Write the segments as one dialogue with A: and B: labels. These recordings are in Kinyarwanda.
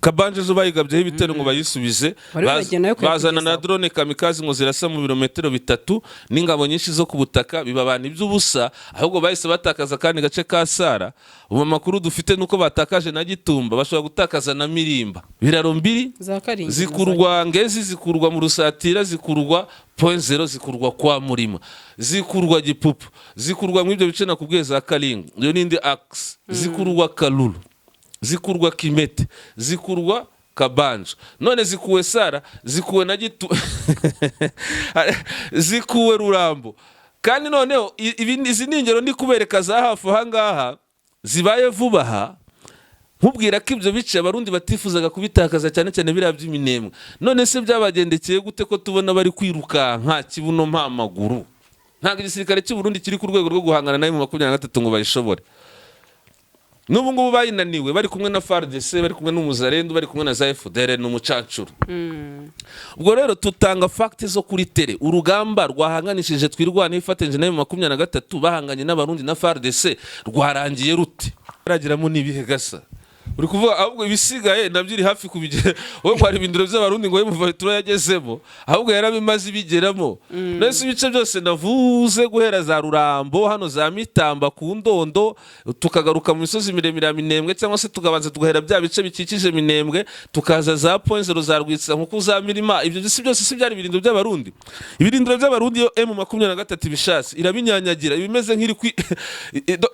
A: Kabanje zo bayigabyeho ibitero ngo bayisubize bazana na drone kamikazi ngo zirasa mu birometero 3 n'ingabo nyinshi zo ku butaka bibabana iby'ubusa ahubwo bahise batakaza kandi gace ka Sara. Ubu makuru dufite nuko batakaje na Gitumba bashobora gutakaza na Mirimba. Biraro mbiri zikurwa Ngezi zikurwa mu Rusatira zikurwa point 0 zikurwa kwa Murima zikurwa Gipupu zikurwa mu ibyo bice nakubwiye za Kalinga iyo nindi axe zikurwa Kalulu zikurwa Kimete zikurwa Kabanje none zikuwe Sara zikuwe na Gitu zikuwe Rurambo kandi noneho izi ningero ndi kubereka za hafu hangaha zibaye vubaha nkubwira ko ibyo bice abarundi batifuzaga kubitakaza cyane cyane bira by'iminembwe none se byabagendekeye gute ko tubona bari kwiruka nka kibuno mpamaguru ntabwo igisirikare cy'u Burundi kiri ku rwego rwo guhangana na M23 ngo bayishobore n'ubu ngubu bayinaniwe bari kumwe na FARDC bari kumwe n'umuzarendo bari kumwe na za FDR n'umucancuro ubwo rero tutanga fact zo kuri tele urugamba rwahanganishije twirwana ifatanyije na M23 bahanganye n'abarundi na FARDC rwarangiye rute baragiramo nibihe gasa uri kuvuga ahubwo ibisigaye nabyiri hafi kubigera wowe kwari ibindiro by'abarundi ngo M23 yagezemo ahubwo yarabimaze bigeramo nese ibice byose navuze guhera za Rurambo hano za Mitamba ku Ndondo tukagaruka mu misozi miremire ya Minembwe cyangwa se tugabanza tugahera bya bice bikikije Minembwe tukaza za point 0 za Rwitsa nkuko za Mirima ibyo byose si byari ibirindiro by'abarundi ibirindiro by'abarundi yo M23 bishatse irabinyanyagira ibimeze nk'iri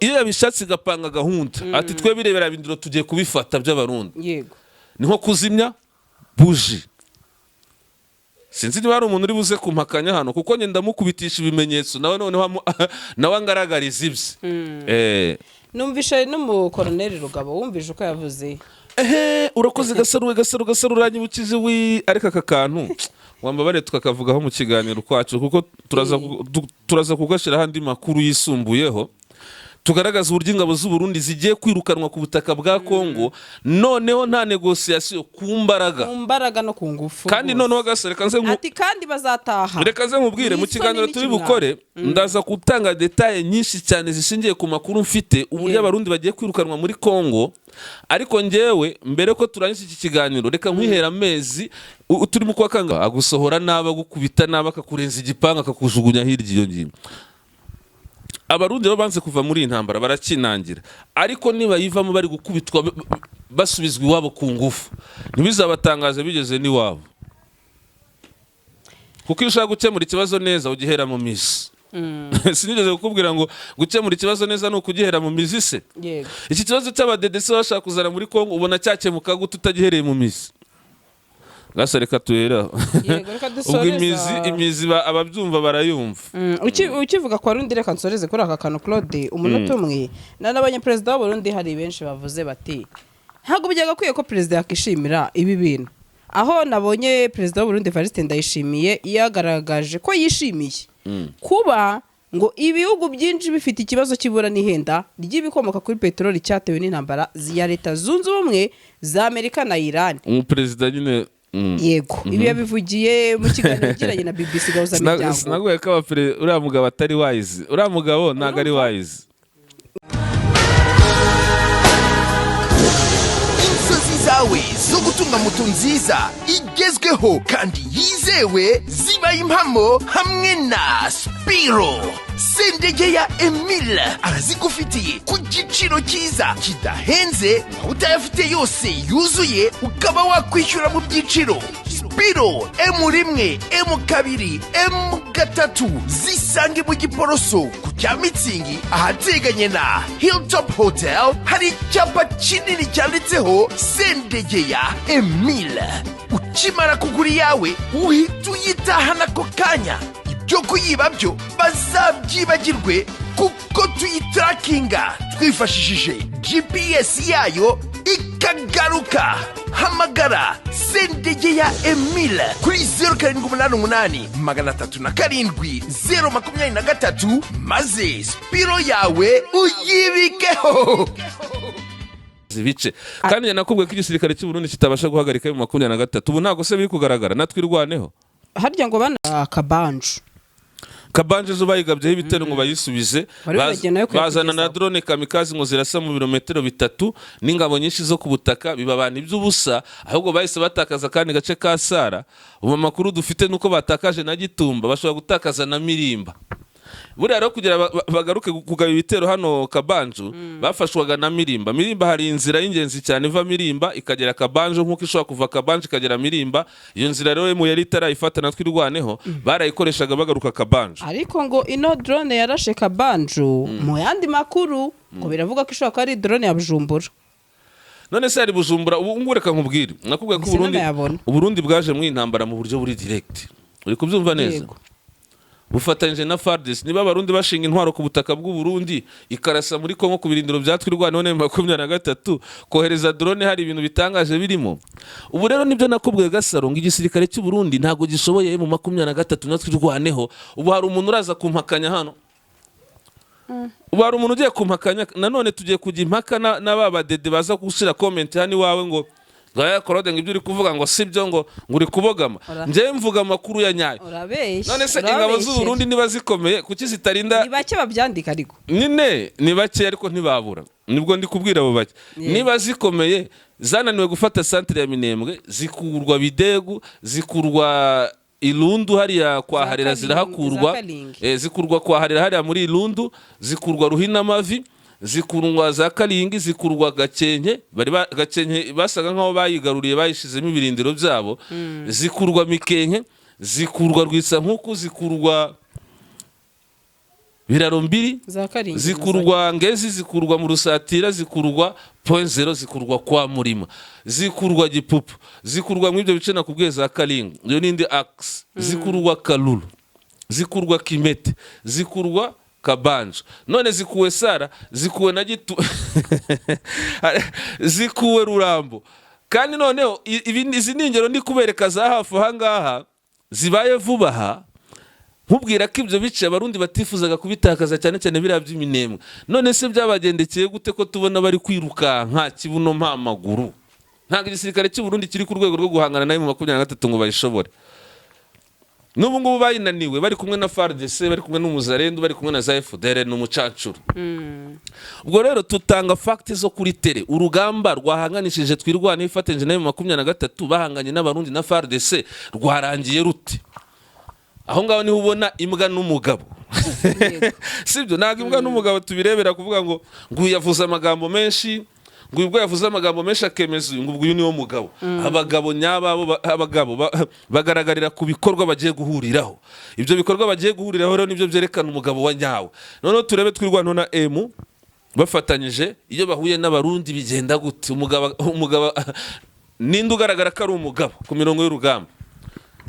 A: iyo yabishatse gapanga gahunda ati twe birebera ibindiro tugiye bifata by'abarundi
B: yego
A: ni nko kuzimya buji sinzi niba ari umuntu uri buze kumpakanya hano kuko ngenda mukubitisha ibimenyetso nawe noneho nawe angaragariza ibye
B: numvisha n'umukoloneli Rugabo wumvije uko yavuze
A: urakoze gasaru uranyibukije ariko aka kantu wambabare tukakavugaho mu kiganiro kwacu kuko turaza kugashira handi makuru yisumbuyeho tugaragaza uburyo ingabo z'u Burundi zigiye kwirukanwa ku butaka bwa Kongo noneho nta negociation ku mbaraga
B: no ku ngufu
A: kandi noneho gasereka nze
B: ati kandi bazataha
A: reka nze nkubwire mu kiganiro turi bukore ndaza gutanga detail nyinshi cyane zishingiye ku makuru mfite uburyo abarundi bagiye kwirukanwa muri Kongo ariko ngewe mbere ko turangije iki kiganiro reka nkwihera amezi turi mu kwakanga agusohora naba gukubita naba akakurenza igipanga akakujugunya hirya iyo ngingo abarundi babanze kuva muri intambara barakinangira ariko niba yivamo bari gukubitwa basubizwa iwabo ku ngufu ntibizabatangaze bigeze ni wabo kuko iyo ushaka gukemura ikibazo neza ugihera mu mizi sinigeze kukubwira ngo gukemura ikibazo neza ni ukugihera mu mizi se iki kibazo cy'abadedese bashaka kuzana muri Kongo ubona cyakemuka gute utagihereye mu mizi gasareka tuhera ubwo imizi ababyumva barayumva
B: ukivuga kwa rundi reka nsoreze kuri aka kantu Claude umunota umwe n'abanyaperezida b'Abarundi hari benshi bavuze bati ntago bijyaga kwiye ko perezida yakishimira ibi bintu aho nabonye perezida w'Uburundi Evariste Ndayishimiye yagaragaje ko yishimiye kuba ngo ibihugu byinshi bifite ikibazo kibura n'ihenda ry'ibikomoka kuri peteroli cyatewe n'intambara ya Leta Zunze Ubumwe za Amerika na Iran
A: umuperezida nyine
B: yego ibi yabivugiye mu kiganiro kiranye na BBC Gahuza Miryango
A: sinaguye ko uriya mugabo atari wise uriya mugabo ntago ari wise
C: inzozi zawe zo gutunga moto nziza igezweho kandi yizewe zibaye impamo hamwe na Spiro Sendegeya Emile arazigufitiye ku giciro cyiza kidahenze utayafite yose yuzuye ukaba wakwishyura mu byiciro Spiro M1 M2 M3 zisange mu Giporoso ku Cyamitsingi ahateganye na Hilltop Hotel hari icyapa kinini cyanditseho Sendegeya Emile ukimara kugura yawe uhita uyitahana ako kanya ibyo kuyiba byo bazabyibagirwe kuko tuyitarakinga twifashishije GPS yayo ikagaruka hamagara Sendegeya Emile kuri 0788 307 023 maze Spiro yawe uyibikeho
A: zibice kandi nakubwiye ko igisirikare cy'u Burundi kitabasha guhagarika mu 23 ubu ntago se biri kugaragara natwirwaneho
B: harya ngo bana Kabanje
A: Kabanje zo bayigabyeho ibitero ngo bayisubize,
B: Bari bagiye nayo
A: bazana na
B: kuyakugezaho.
A: drone kamikazi ngo zirasa mu birometero 3 n'ingabo nyinshi zo ku butaka, biba abantu iby'ubusa, ahubwo bahise batakaza kandi gace ka Sara. Ubu makuru dufite nuko batakaje na Gitumba, bashobora gutakaza na Mirimba. Buriya rero kugira bagaruke kugaba ibitero hano Kabanju, bafashwaga na Mirimba. Mirimba hari inzira y'ingenzi cyane iva Mirimba ikagera Kabanju, nk'uko ishobora kuva Kabanju ikagera Mirimba. Iyo nzira rero mu yari itarayifata natwe irwaneho, barayikoreshaga bagaruka Kabanju.
B: ariko ngo ino drone yarashe Kabanju mu yandi makuru ngo biravuga ko ishobora kuba ari drone ya Bujumbura.
A: None se ari Bujumbura, ubu ngureka nkubwire, nakubwiye ko
B: Mbese nanayabona.
A: Uburundi bwaje mu intambara mu buryo buri direct. Uri kubyumva neza?
B: Yego.
A: Bufatanyije na FARDC, niba abarundi bashinga intwaro ku butaka bw'u Burundi ikarasa muri Kongo ku birindiro byatwirwa none 23, kohereza drone hari ibintu bitangaje birimo. Ubu rero nibyo nakubwiye Gasaro, ngo igisirikare cy'u Burundi ntago gishoboye mu 23 natwirwaneho. Ubu hari umuntu uraza kumpakanya hano. Ubu hari umuntu ugiye kumpakanya, nanone tugiye kujya impaka n'ababa dede baza gushira comment hano iwawe ngo Gaya Claude ngo ibyo uri kuvuga ngo sibyo, ngo uri kubogama. Nje mvuga amakuru ya nyayo.
B: Urabeshya.
A: None se ingabo z'u Burundi niba zikomeye kuki zitarinda?
B: Ni bake babyandika ariko.
A: Nine ni bake ariko ntibabura. Nibwo ndi kubwira abo bake. Niba zikomeye zananiwe gufata centre ya Minembwe, zikurwa Bidegu, zikurwa Ilundu hariya kwa Harera zirahakurwa, zikurwa kwa Harera hariya muri Ilundu, zikurwa Ruhina Mavi, zikurwa za Kalingi, zikurwa Gakenke, Gakenke basaga nkaho bayigaruriye bayishizemo ibirindiro byabo, zikurwa Mikenke, zikurwa Rwisankuku, zikurwa Biraro Mbiri, zikurwa Ngezi, zikurwa mu Rusatira, zikurwa Point Zero, zikurwa kwa Murima, zikurwa Gipupu, zikurwa mu ibyo bice nakubwiye za Kalingi, iyo nindi axe, zikurwa Kalulu, zikurwa Kimete, zikurwa Kabanju. None zikuwe Sara, zikuwe na Gitu zikuwe Rurambo. Kandi noneho izi ningero ndi kubereka za hafu hangaha zibaye vuba aha, nkubwira ko ibyo bice abarundi batifuzaga kubitakaza cyane cyane biriya by'iminembwe. None se byabagendekeye gute ko tubona bari kwiruka nka kibuno mpa maguru? Ntabwo igisirikare cy'u Burundi kiri ku rwego rwo guhangana nayo mu 23 ngo bayishobore. N'ubu ngubu bayinaniwe, bari kumwe na FARDC, bari kumwe n'umuzarendo, bari kumwe na za FDR n'umucancuro. Ubwo rero tutanga fact zo kuri tele. Urugamba rwahanganishije twirwane ifatanyije nayo mu 23 bahanganye n'abarundi na FARDC rwarangiye rute? Aho ngaho niho ubona imbwa n'umugabo. Sibyo, ntabwo imbwa n'umugabo tubirebera kuvuga ngo yavuze amagambo menshi, ngo ubwo yavuze amagambo menshi akemeza ngo uyu niwo mugabo. Abagabo nyababo, abagabo bagaragarira ku bikorwa bagiye guhuriraho. Ibyo bikorwa bagiye guhuriraho rero nibyo byerekana umugabo wa nyawe. Noneho turebe twirwana na M bafatanyije, iyo bahuye n'abarundi bigenda gute? Umugabo ninde ugaragara ko ari umugabo ku mirongo y'urugamba?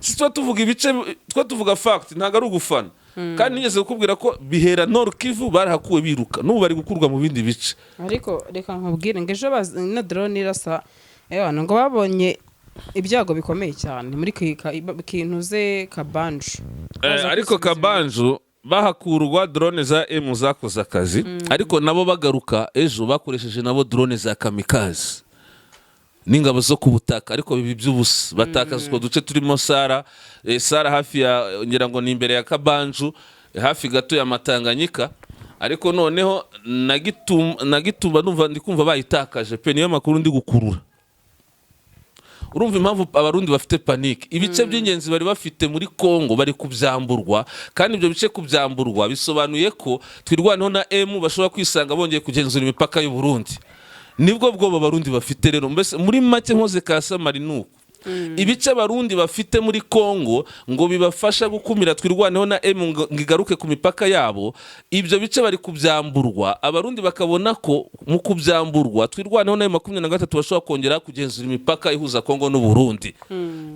A: Si twa tuvuga ibice, twa tuvuga fact, ntago ari ugufana. Kandi nigeze kukubwira ko bihera Nord Kivu barahakuwe biruka, n'ubu bari gukurwa mu bindi bice.
B: Ariko reka nkubwire ngo ejo na drone irasa ngo babonye ibyago bikomeye cyane muri kintuze Kabanju.
A: Ariko Kabanju bahakurwa drone za M zakoze akazi, ariko nabo bagaruka ejo bakoresheje nabo drone za kamikaze n'ingabo zo ku butaka, ariko bibi by'ubusa. Batakazwa duce turimo Sara hafi ya ngira ngo ni imbere ya Kabanju, hafi gato ya Matanganyika, ariko noneho na Gitumba numva ndikumva bayitakaje pe, niyo makuru ndi gukurura. Urumva impamvu abarundi bafite panique? Ibice by'ingenzi bari bafite muri Kongo bari kubyamburwa, kandi ibyo bice kubyamburwa bisobanuye ko twirwaneho na M bashobora kwisanga bongeye kugenzura imipaka y'u Burundi. Nibwo bwoba abarundi bafite rero. Mbese muri make nkoze Kasamari nuko ibice abarundi bafite muri Kongo ngo bibafasha gukumira twirwaneho na M ngigaruke ku mipaka yabo. Ibyo bice bari kubyamburwa, abarundi bakabona ko mu kubyamburwa twirwaneho na 23 bashobora kongera kugenzura imipaka ihuza Kongo n'u Burundi.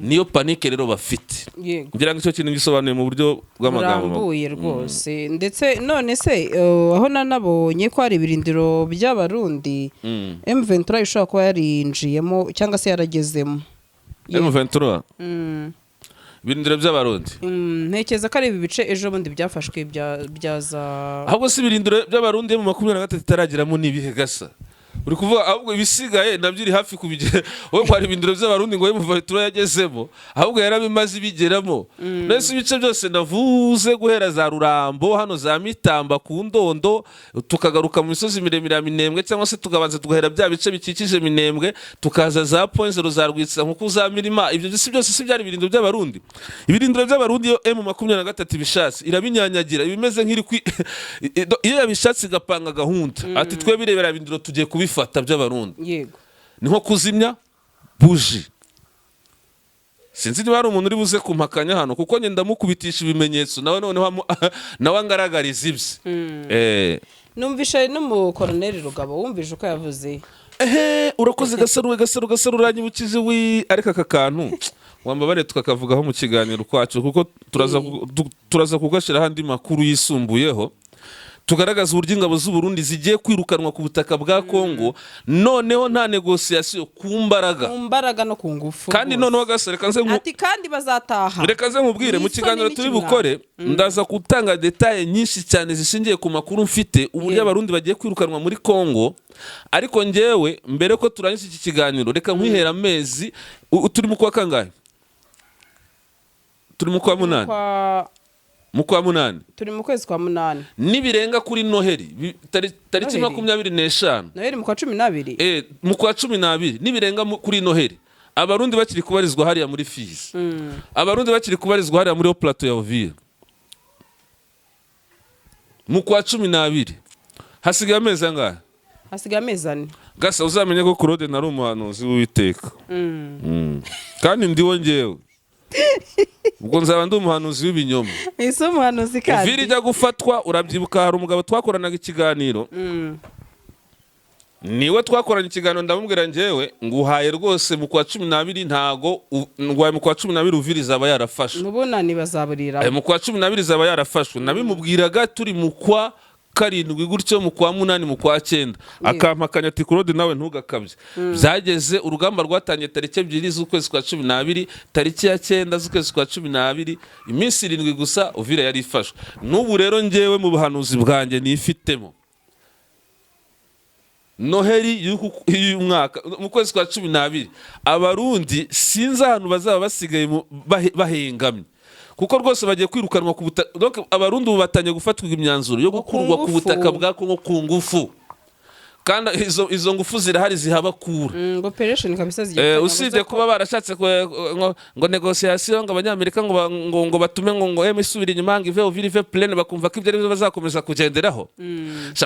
A: Niyo panike rero bafite. Ngira ngo icyo kintu gisobanuye mu buryo bw'amagambo
B: rambuye rwose. Ndetse none se aho nanabonye ko ari ibirindiro by'abarundi M23 ishobora kuba yarinjiyemo cyangwa se yaragezemo.
A: M23 birindiro by'abarundi.
B: Ntekeza ko ari ibi bice ejo bundi byafashwe byaza.
A: Ahubwo si birindiro by'abarundi mu 23 itaragiramo nibihe Gasa? uri kuvuga ahubwo ibisigaye nabyo iri hafi kubigera wowe kwari ibindiro by'abarundi ngo Muvatura yagezemo ahubwo yarabimaze bigeramo nese ibice byose navuze guhera za Rurambo hano za Mitamba ku Ndondo tukagaruka mu misozi miremire ya Minembwe cyangwa se tugabanza tugahera bya bice bikikije Minembwe tukaza za Poinzero za Rwitsa nkuko za Mirima ibyo byose si byari ibirindiro by'abarundi ibirindiro by'abarundi yo M23 bishatse irabinyanyagira ibimeze nk'iri iyo yabishatse igapanga gahunda ati twe birebera ibindiro tugiye kubifata by'abarundi
B: yego
A: ni nko kuzimya buji sinzi niba hari umuntu uri buze kumpakanya hano kuko ngenda mukubitisha ibimenyetso nawe noneho nawe angaragariza ibye
B: numvisha n'umukoroneri Rugabo wumvise uko yavuze
A: urakoze Gasaru uranyibukije ariko aka kantu wambabare tukakavugaho mu kiganiro kwacu kuko turaza kugashyira andi makuru yisumbuyeho tugaragaza uburyo ingabo z'u Burundi zigiye kwirukanwa ku butaka bwa Kongo noneho nta negociation ku mbaraga
B: no ku ngufu
A: kandi noneho gasereka nze
B: ati kandi bazataha
A: reka nze nkubwire mu kiganiro turi bukore ndaza gutanga detail nyinshi cyane zishingiye ku makuru mfite uburyo abarundi bagiye kwirukanwa muri Kongo ariko ngewe mbere ko turangije iki kiganiro reka nkwihera amezi turi mu kwa kangahe turi mu kwa munani mu kwa munani
B: turi mu kwezi kwa munani
A: nibirenga kuri Noheri tariki 25
B: Noheri mu kwa 12
A: mu kwa 12 nibirenga kuri Noheri abarundi bakiri kubarizwa hariya muri Fizi abarundi bakiri kubarizwa hariya muri Plateau ya Uvira mu kwa 12 hasigaye amezi angahe
B: hasigaye amezi 4
A: Gasa uzamenye ko Claude nari umuhanuzi w'Uwiteka kandi ndiwo ngewe ubwo nzaba ndi umuhanuzi w'ibinyoma
B: ese umuhanuzi kandi
A: Uvira ijya gufatwa urabyibuka hari umugabo twakoranaga ikiganiro niwe twakoranye ikiganiro ndamubwira ngewe nguhaye rwose mu kwa 12 ntago ngwaye mu kwa 12 Uvira izaba yarafashwe
B: nubunani bazaburira
A: mu kwa 12 izaba yarafashwe nabimubwiraga turi mu kwa 7 gutyo mu kwa 8 mu kwa 9 akampakanya ati Claude nawe ntugakabye byageze urugamba rwatangiye tariki 2 z'ukwezi kwa 12 tariki ya 9 z'ukwezi kwa 12 iminsi 7 gusa Uvira yari ifashwe n'ubu rero ngewe mu buhanuzi bwanjye nifitemo Noheri y'umwaka mu kwezi kwa 12 abarundi sinzi ahantu bazaba basigaye bahengamye kuko rwose bagiye kwirukanwa ku butaka donc abarundi batanye gufatwa imyanzuro yo gukurwa ku butaka bwa Kongo ku ngufu kandi izo ngufu zirahari zihabakura
B: operation kabisa zigiye
A: usibye kuba barashatse ngo negotiation ngo abanyamerika ngo batume ngo emisubira inyuma ngo ive Uvira ive pleine bakumva ko ibyo ari byo bazakomeza kugenderaho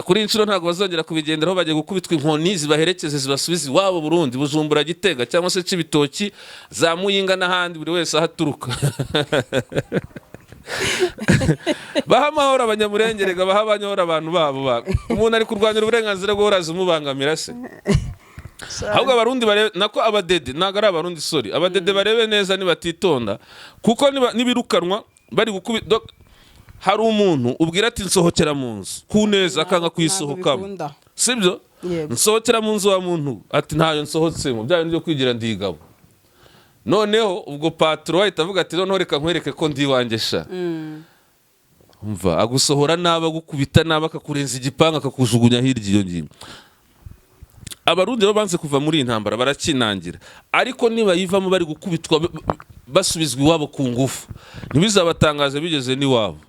A: kuri inshuro ntago bazongera kubigenderaho bagiye gukubitwa inkoni zibaherekeze zibasubiza iwabo Burundi Bujumbura Gitega cyangwa se Cibitoki za Muyinga n'ahandi buri wese ahaturuka baha amahoro abanyamurengerega baha abanyahoro abantu babo umuntu ari kurwanya uburenganzira bwo uraza umubangamira se ahubwo abarundi nako abadede ntago ari abarundi sorry abadede barebe neza nibatitonda kuko nibirukanwa bari gukubita hari umuntu ubwira ati nsohokera mu nzu ku neza akanga kuyisohokamo sibyo nsohokera mu nzu wa muntu ati ntayo nsohotsemo bya byo kwigira ndigabo noneho ubwo patro ahita avuga ati noneho reka nkwereke ko ndi wangesha umva agusohora naba gukubita naba akakurenza igipanga akakujugunya hirya iyo ngingo abarundi bo banze kuva muri intambara barakinangira ariko niba yivamo bari gukubitwa basubizwa iwabo ku ngufu ntibizabatangaze bigeze ni wabo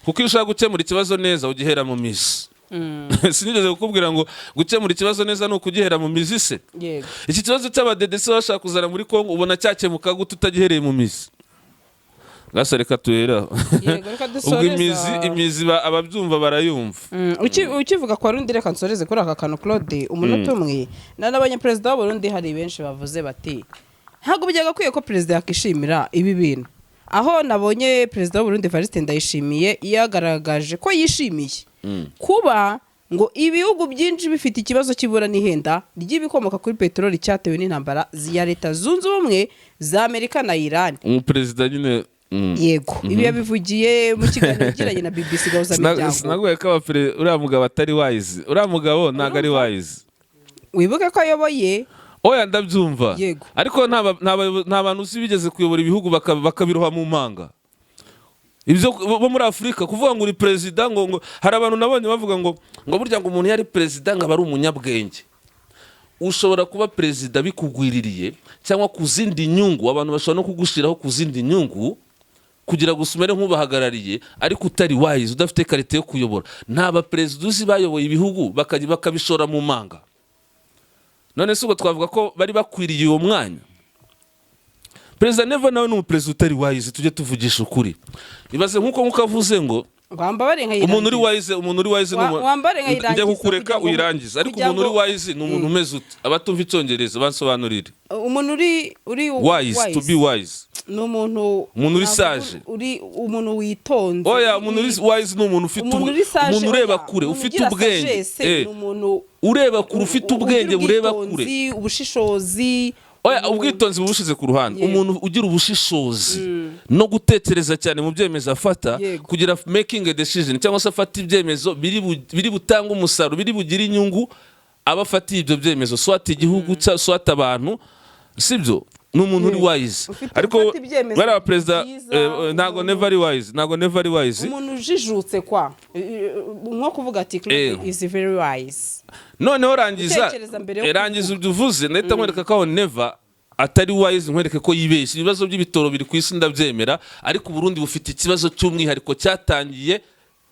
A: kuko iyo ushaka gukemura ikibazo neza ugihera mu mizi sinigeze kukubwira ngo gukemura ikibazo neza ni ukugihera mu mizi se iki kibazo cy'abadedese bashaka kuzana muri Kongo ubona cyakemuka gute utagihereye mu mizi Gasa reka tuhera ubwo imizi ababyumva barayumva
B: ukivuga kwa rundi reka nsoreze kuri aka kantu Claude umunota umwe n'abanyaperezida b'u Burundi hari benshi bavuze bati ntago bijyaga kwiye ko perezida yakishimira ibi bintu aho nabonye perezida w'u Burundi Evariste Ndayishimiye yagaragaje ko yishimiye kuba ngo ibihugu byinshi bifite ikibazo kibura n'ihenda ry'ibikomoka kuri peteroli cyatewe n'intambara ya Leta Zunze Ubumwe za Amerika na Iran
A: umuperezida nyine
B: yego ibi yabivugiye mu kiganiro kiranye na BBC Gahuza Miryango
A: sinaguye ko uriya mugabo atari wise uriya mugabo ntago ari wise
B: wibuke ko ayoboye
A: oya ndabyumva ariko nta bantu uzi bigeze kuyobora ibihugu bakabiroha mu mpanga ibyo bo muri Afurika kuvuga ngo uri perezida ngo hari abantu nabonye bavuga ngo burya ngo umuntu yari perezida ngo aba ari umunyabwenge. Ushobora kuba perezida bikugwiririye cyangwa ku zindi nyungu, abantu bashobora no kugushiraho ku zindi nyungu kugira gusumere nk'ubahagarariye, ariko utari wise, udafite karite yo kuyobora. Ntaba perezida uzi bayoboye ibihugu bakabishora mu manga. None se ubwo twavuga ko bari bakwiriye uwo mwanya? Perezida Neva nawe ni umuperezida utari wise, tujye tuvugisha ukuri. Ibaze nk'uko avuze ngo umuntu uri wise njya kukureka uyirangiza, ariko umuntu uri wise ni umuntu umeze ute? Abatumva icyongereza bansobanurire.
B: Umuntu uri
A: wise, to be wise
B: ni umuntu
A: uri sage,
B: umuntu witonze.
A: Oya, umuntu uri wise ni umuntu ufite umuntu ureba kure, ufite ubwenge, ureba kure, ufite ubwenge bureba kure,
B: ubushishozi.
A: Oya, ubwitonzi bushize ku ruhande. Umuntu ugira ubushishozi no gutekereza cyane mu byemezo afata, kugira making a decision, cyangwa se afata ibyemezo biri butanga umusaruro, biri bugira inyungu abafatiye ibyo byemezo, swata igihugu swata abantu, sibyo? Ni umuntu uri wise. Ariko bara perezida ntago never wise,
B: umuntu ujijutse kwa nko kuvuga ati Claude is very wise.
A: Noneho rangiza ibyo uvuze, ndahita nkwereka ko Never atari wise, nkwereke ko yibeshye. Ibibazo by'ibitoro biri ku isi ndabyemera, ariko Burundi bufite ikibazo cy'umwihariko cyatangiye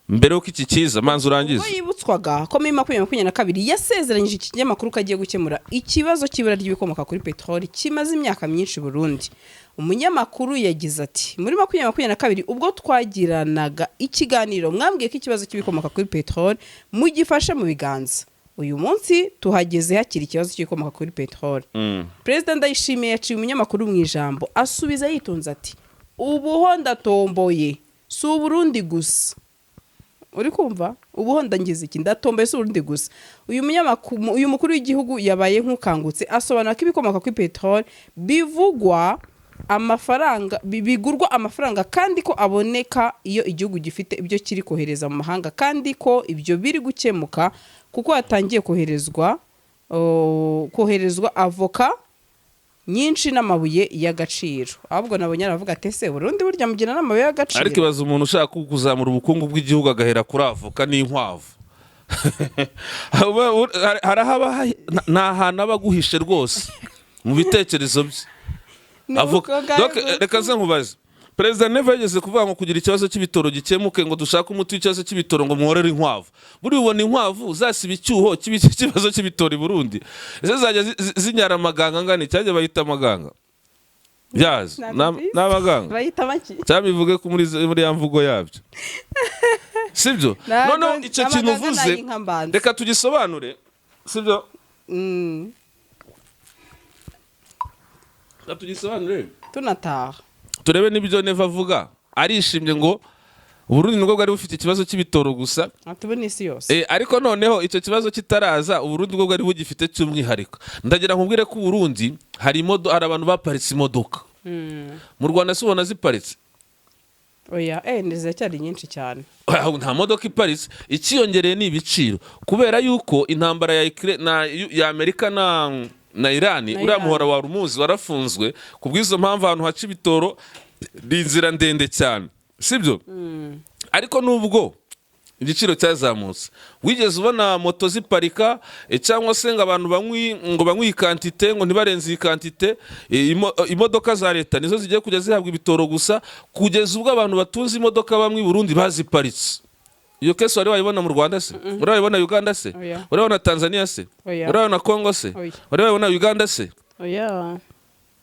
A: mbere yuko iki kiza. Manzi urangiza.
B: Ubwo yibutswaga ko muri 2022 yasezeranyije iki kinyamakuru ko agiye gukemura ikibazo cy'ibura ry'ibikomoka kuri petroli kimaze imyaka myinshi Burundi. Umunyamakuru yagize ati muri 2022 ubwo twagiranaga ikiganiro mwambwiye ko ikibazo cy'ibikomoka kuri petroli mugifashe mu biganza. Uyu munsi tuhageze hakiri ikibazo cy'ibikomoka kuri petroli. President Ndayishimiye yaciye umunyamakuru mu ijambo asubiza yitonze ati ubuho ndatomboye si Burundi gusa. Uri kumva? Ubuho ndangize iki ndatomboye si Burundi gusa. Uyu mukuru w'igihugu yabaye nk'ukangutse asobanura ko ibikomoka kuri petroli bigurwa amafaranga kandi ko aboneka iyo igihugu gifite ibyo kiri kohereza mu mahanga, kandi ko ibyo biri gukemuka kuko hatangiye koherezwa avoka nyinshi n'amabuye y'agaciro. Ahubwo nabonye aravuga ati ese Burundi burya mugira n'amabuye y'agaciro.
A: Ariko ibaza umuntu ushaka kuzamura ubukungu bw'igihugu agahera kuri avoka n'inkwavu. Nta hantu aba aguhishe rwose mu bitekerezo bye. Avoka. Reka nze nkubaze. Perezida Neva yageze kuvuga ngo kugira ikibazo cy'ibitoro gikemuke, ngo dushaka umuti w'ikibazo cy'ibitoro ngo muhorere inkwavu. Buri ubona inkwavu zasiba icyuho cy'ikibazo cy'ibitoro i Burundi. Ese zajya zinyara amaganga ngani cyajya bayita amaganga? Yazi n'abaganga
B: bayita maki
A: cyabivuge ko muri ya mvugo yabyo. Sibyo? None icyo kintu uvuze reka tugisobanure. Sibyo? Tugisobanure
B: tunataha
A: turebe n'ibyo Neva avuga. Arishimye ngo Burundi nubwo bwari bufite ikibazo cy'ibitoro gusa,
B: atubone isi yose.
A: Ariko noneho icyo kibazo kitaraza Burundi nubwo bwari bugifite cy'umwihariko. Ndagira nkubwire ko Burundi hari abantu baparitse imodoka. Mu Rwanda se ubona ziparitse?
B: Oya, ndeze cyari nyinshi cyane.
A: Nta modoka iparitse. Ikiyongereye ni ibiciro kubera yuko intambara ya Amerika na Irani, uriya muhora wa Rumuzi warafunzwe. Kubw'izo mpamvu ahantu haca ibitoro ni inzira ndende cyane, sibyo? Ariko nubwo igiciro cyazamutse, wigeze ubona moto ziparika cyangwa se ngo abantu banywe ikantite ngo ntibarenze ikantite? Imodoka za leta nizo zigiye kujya zihabwa ibitoro gusa, kugeza ubwo abantu batunze imodoka bamwe i Burundi baziparitse. Iyo kesi wari wayibona mu Rwanda se? Wari wayibona Uganda se? Wari wayibona Tanzania se? Wari wayibona Congo se? Wari wayibona Uganda se?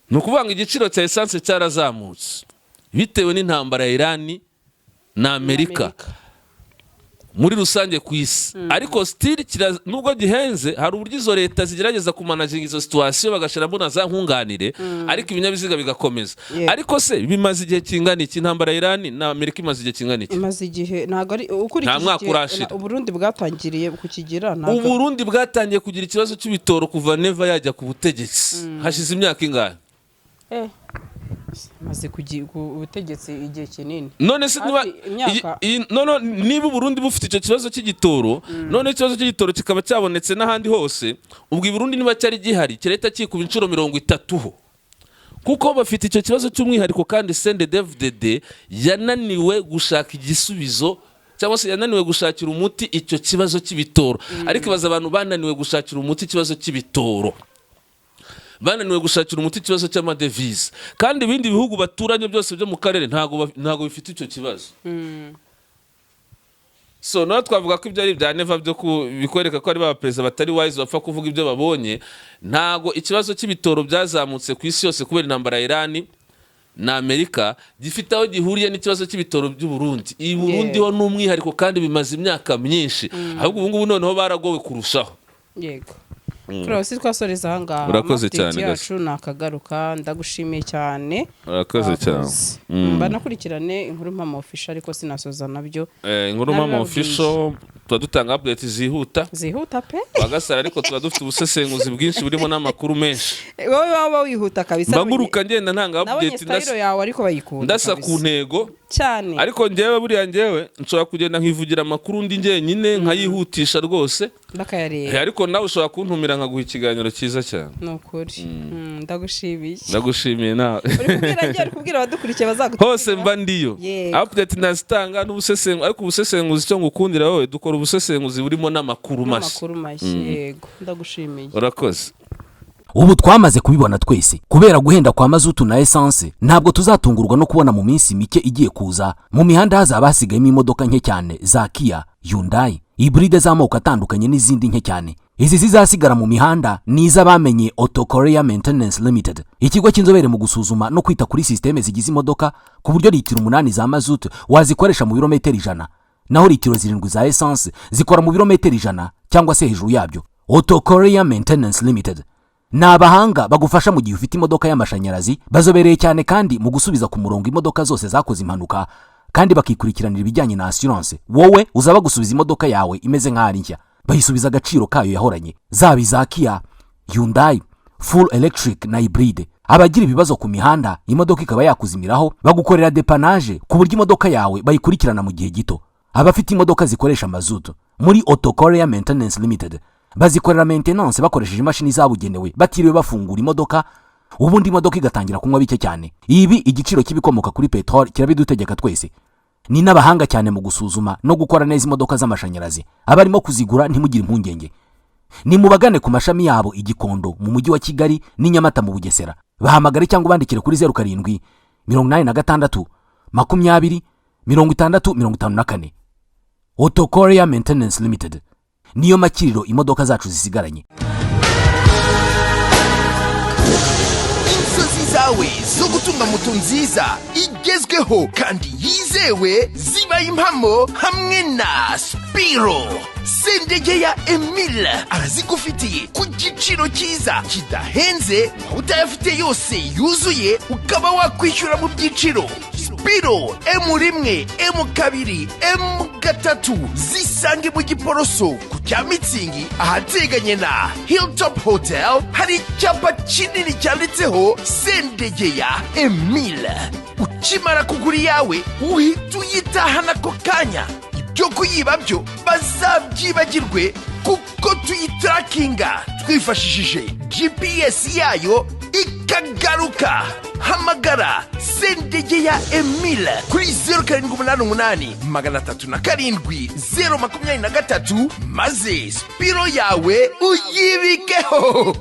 A: Ni ukuvuga ngo igiciro cya essence cyarazamutse bitewe n'intambara ya Irani na Amerika muri rusange ku isi. Ariko still nubwo gihenze, hari uburyo izo leta zigerageza kumanaginga izo situation bagashiramo na za nkunganire, ariko ibinyabiziga bigakomeza. Ariko se bimaze igihe kingana iki intambara ya Irani na Amerika? Imaze igihe kingana iki?
B: Imaze igihe ntago ari ukurikije Burundi bwatangiriye kukigira.
A: Burundi bwatangiye kugira ikibazo cy'ibitoro kuva Neva yajya ku butegetsi. Hashize imyaka ingahe?
B: Maze ubutegetsi igihe kinini.
A: None se niba Burundi bufite icyo kibazo cy'igitoro, none ikibazo cy'igitoro kikaba cyabonetse n'ahandi hose, ubwo Burundi niba cyari gihari kireta kikuba inshuro 30 ho kuko bafite icyo kibazo cy'umwihariko kandi CNDD-FDD yananiwe gushaka igisubizo cyangwa se yananiwe gushakira umuti icyo kibazo cy'ibitoro. Ariko ibaza abantu bananiwe gushakira umuti ikibazo cy'ibitoro, bananiwe gushakira umuti ikibazo cy'amadevize, kandi ibindi bihugu baturanye byose byo mu karere ntago bifite icyo kibazo. So no twavuga ko ibyo ari bya neva byo bikwereka ko ari ba perezida batari wise bapfa kuvuga ibyo babonye. Ntago ikibazo cy'ibitoro byazamutse ku isi yose kubera intambara ya Iran na Amerika gifite aho gihuriye n'ikibazo cy'ibitoro by'u Burundi. I Burundi ho n'umwihariko kandi bimaze imyaka myinshi, ahubwo ubu ngubu noneho baragowe kurushaho.
B: Yego. Kurose twasoreza ahangaha.
A: Urakoze cyane
B: yacu nakagaruka, ndagushimiye cyane.
A: Urakoze cyane.
B: Banakurikirane inkuru mpamo official ariko sinasoza nabyo.
A: Inkuru mpamo official dutanga update zihuta
B: pe.
A: Bagasara ariko tuba dufite ubusesenguzi bwinshi burimo n'amakuru menshi.
B: Wowe waba wihuta kabisa.
A: Mbaguruka ngenda ntanga update
B: yawe ariko bayikunda.
A: Ndasa ku ntego
B: cyane.
A: Ariko njyewe nshobora kugenda nkivugira amakuru ndi njyenyine nkayihutisha rwose.
B: Bakayareba.
A: Ariko nawe ushobora kuntumira nkaguha ikiganiro cyiza cyane.
B: Nukuri.
A: Ndagushimiye nawe.
B: Uri kubwira abadukurikiye bazagutumira.
A: Hose mba ndiyo. Update ndazitanga n'ubusesenguzi, ariko ubusesenguzi cyo ngukundira wowe dukora ubusesenguzi burimo n'amakuru mashya.
B: Yego, ndagushimiye.
A: Urakoze.
D: Ubu twamaze kubibona twese, kubera guhenda kwa mazutu na essence ntabwo tuzatungurwa no kubona mu minsi mike igiye kuza mu mihanda hazaba hasigayemo imodoka nke cyane za Kia, Hyundai, hybride z'amoko atandukanye n'izindi nke cyane. Izi zizasigara mu mihanda niza bamenye Auto Korea Maintenance Limited, ikigo cy'inzobere mu gusuzuma no kwita kuri systeme zigize imodoka ku buryo litiro 8 za mazutu wazikoresha mu birometero 100, naho litiro 7 za essence zikora mu birometero 100 cyangwa se hejuru yabyo. Auto Korea Maintenance Limited ni abahanga bagufasha mu gihe ufite imodoka y'amashanyarazi, bazobereye cyane kandi mu gusubiza ku murongo imodoka zose zakoze impanuka, kandi bakikurikiranira ibijyanye na assurance. Wowe uzaba gusubiza imodoka yawe imeze nk'ari nshya, bayisubiza agaciro kayo yahoranye, zaba za Kia, Hyundai, full electric na hybride. Abagira ibibazo ku mihanda imodoka ikaba yakuzimiraho, bagukorera dépannage ku buryo imodoka yawe bayikurikirana mu gihe gito. Abafite imodoka zikoresha mazutu muri Auto Korea Maintenance Limited bazikorera maintenance bakoresheje imashini zabugenewe, batiriwe bafungura imodoka, ubundi imodoka igatangira kunywa bike cyane. Ibi igiciro kibikomoka kuri petrol kirabidutegeka twese. Ni n'abahanga cyane mu gusuzuma no gukora neza imodoka z'amashanyarazi. Abarimo kuzigura ntimugire impungenge, ni mubagane ku mashami yabo i Gikondo mu mujyi wa Kigali ni Nyamata mu Bugesera. Bahamagare cyangwa bandikire kuri 07 86 20 6054. Auto Korea Maintenance Limited niyo makiriro imodoka zacu zisigaranye.
C: Inzozi zawe zo gutunga moto nziza igezweho kandi yizewe zibaye impamo hamwe na Spiro. Sendegeya Emile arazigufitiye ku giciro cyiza kidahenze, utayafite yose yuzuye ukaba wakwishyura mu byiciro. Spiro M1, M2, M3 zisange mu Giporoso ku Cyamitsingi ahateganye na Hilltop Hotel. Hari icyapa kinini cyanditseho Sendegeya Emile. Ukimara kugura yawe uhita uyitahana ako kanya. Ibyo kuyiba byo bazabyibagirwe kuko tuyitrakinga twifashishije GPS yayo ikagaruka. Hamagara Sendegeya Emile kuri 0788 307 023 maze Spiro yawe uyibikeho.